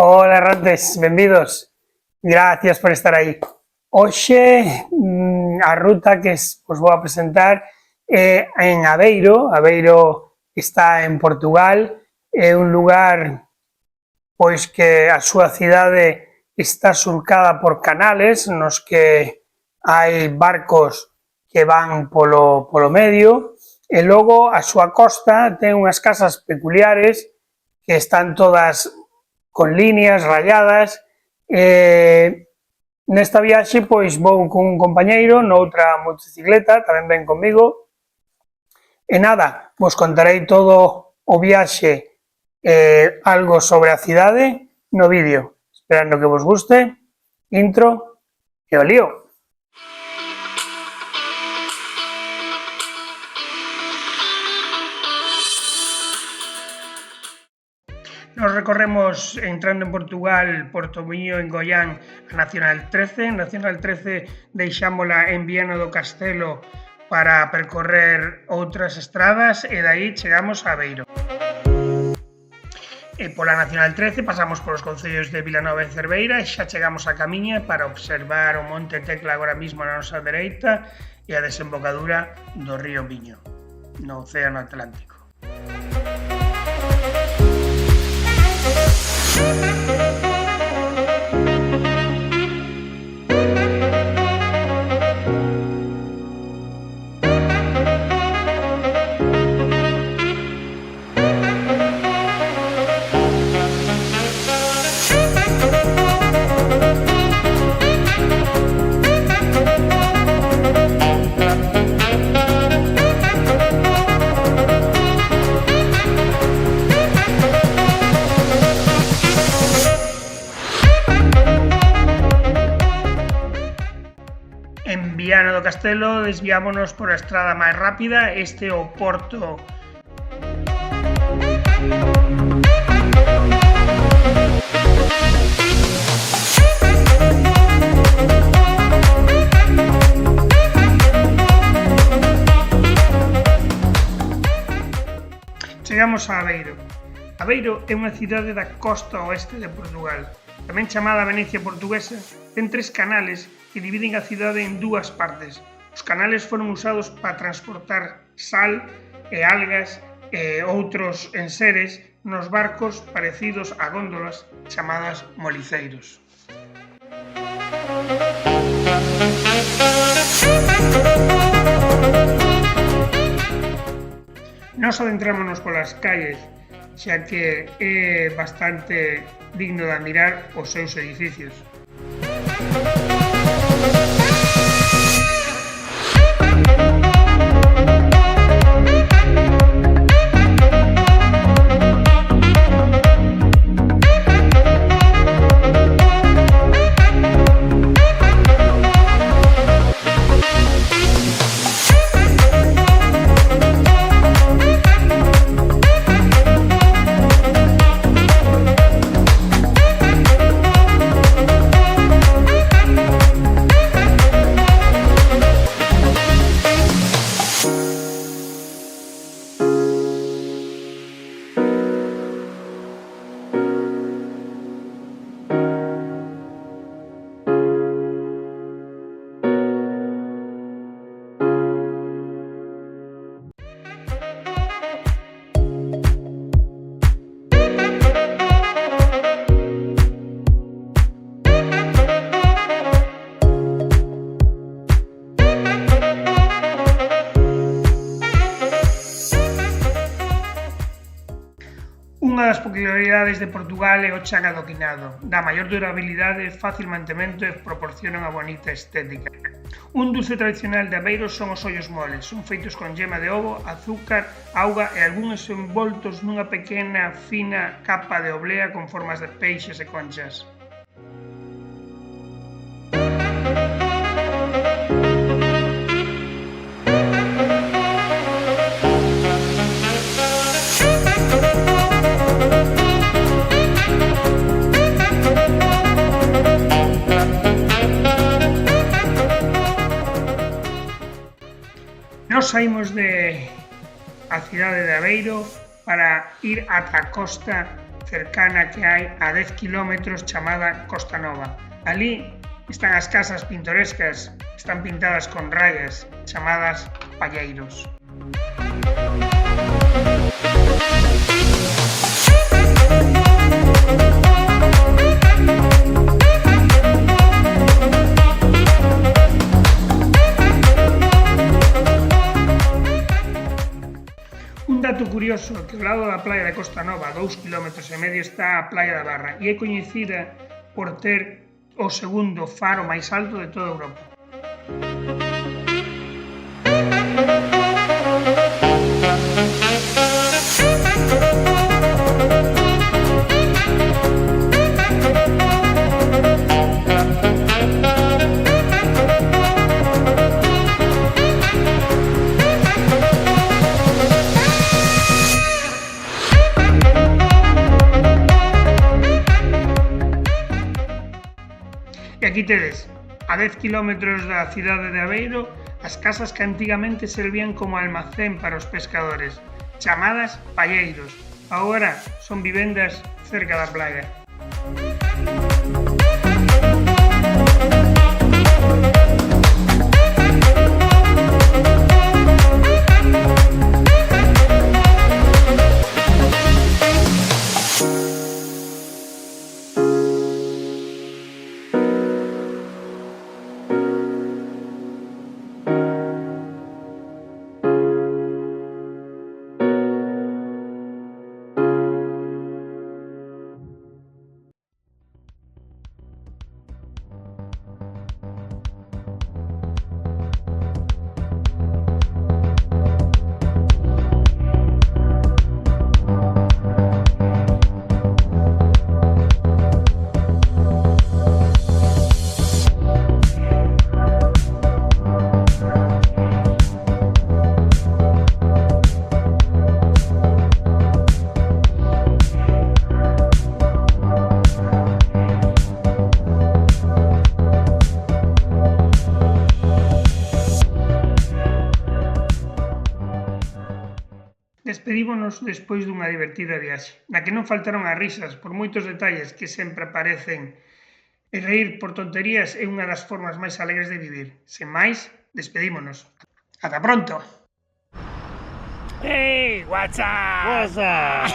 Hola errantes, benvidos. Gracias por estar aí. Hoxe a ruta que vos vou a presentar é en Aveiro. Aveiro está en Portugal, é un lugar pois que a súa cidade está surcada por canales nos que hai barcos que van polo medio e logo a súa costa ten unhas casas peculiares que están todas con líneas rayadas. Nesta viaxe pois vou con un compañeiro noutra motocicleta, tamén ven comigo, e nada, vos contarei todo o viaxe algo sobre a cidade no vídeo. Esperando que vos guste, intro e o lío. Nos recorremos entrando en Portugal, Portomío, en Goián, a Nacional 13. Nacional 13 deixámola en Viana do Castelo para percorrer outras estradas e daí chegamos a Aveiro. E pola Nacional 13 pasamos polos concellos de Vilanova e Cerveira e xa chegamos a Camiña para observar o Monte Tecla agora mesmo na nosa dereita e a desembocadura do río Miño, no Océano Atlántico. En Viana do Castelo desviámonos por a estrada máis rápida, este é o Porto. Chegamos a Aveiro. Aveiro é unha cidade da costa oeste de Portugal, tamén chamada Venecia portuguesa. Ten 3 canales que dividen a cidade en 2 partes. Os canales foron usados para transportar sal e algas e outros enseres nos barcos parecidos a góndolas chamadas moliceiros. Nos adentrámonos polas calles, xa que é bastante digno de admirar os seus edificios. Unha das peculiaridades de Portugal é o chan adoquinado. Dá maior durabilidade, fácil mantemento e proporciona unha bonita estética. Un dulce tradicional de Aveiro son os ollos moles. Son feitos con yema de ovo, azúcar, auga e algúns envoltos nunha pequena, fina capa de oblea con formas de peixes e conchas. Nos saímos de a cidade de Aveiro para ir ata a costa cercana que hai a 10 km chamada Costa Nova. Ali están as casas pintorescas, están pintadas con rayas chamadas palleiros. Un dato curioso que ao lado da praia de Costa Nova, a 2,5 km, está a Praia da Barra e é coñecida por ter o segundo faro máis alto de toda Europa. E aquí tedes, a 10 km da cidade de Aveiro, as casas que antigamente servían como almacén para os pescadores, chamadas palleiros. Agora son vivendas cerca da praia. Despedímonos despois dunha divertida viaxe, na que non faltaron as risas por moitos detalles que sempre aparecen, e reír por tonterías é unha das formas máis alegres de vivir. Sen máis, despedímonos. Ata pronto! Hey, what's up? What's up?